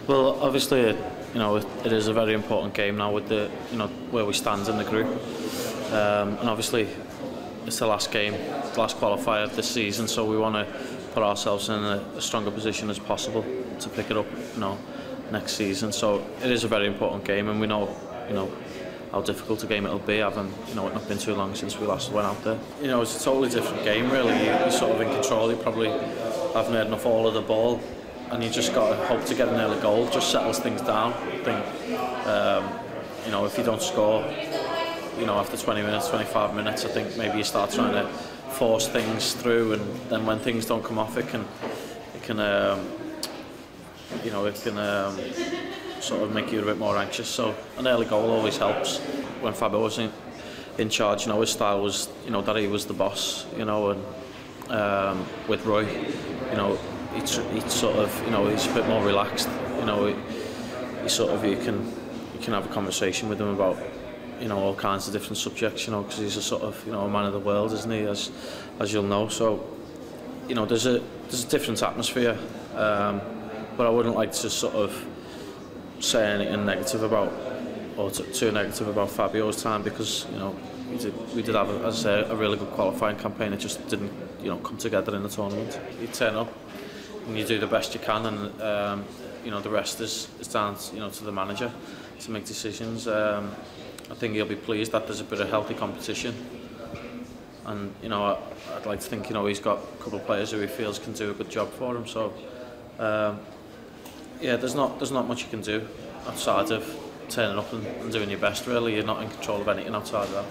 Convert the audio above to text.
Well, obviously, it is a very important game now with the, where we stand in the group, and obviously, it's the last game, the last qualifier this season, so we want to put ourselves in a stronger position as possible to pick it up, next season. So it is a very important game, and we know, how difficult a game it'll be. Having, it not been too long since we last went out there. It's a totally different game, really. You're sort of in control. You probably haven't had enough all of the ball, and you just got to hope to get an early goal. Just settles things down. I think, if you don't score, after 20 minutes, 25 minutes, I think maybe you start trying to force things through, and then when things don't come off, it can sort of make you a bit more anxious. So an early goal always helps. When Fabio was in charge, his style was, that he was the boss, and with Roy, he's sort of, he's a bit more relaxed. He sort of, you can have a conversation with him about, all kinds of different subjects, because he's a sort of, a man of the world, isn't he, as you'll know. So, there's a different atmosphere, but I wouldn't like to sort of say anything negative about, or too negative about Fabio's time, because, we did have, as I say, a really good qualifying campaign. It just didn't, come together in the tournament. You turn up and you do the best you can, and the rest is down, to the manager to make decisions. I think he'll be pleased that there's a bit of healthy competition, and I'd like to think he's got a couple of players who he feels can do a good job for him. So yeah, there's not much you can do outside of turning up and doing your best. Really, you're not in control of anything outside of that.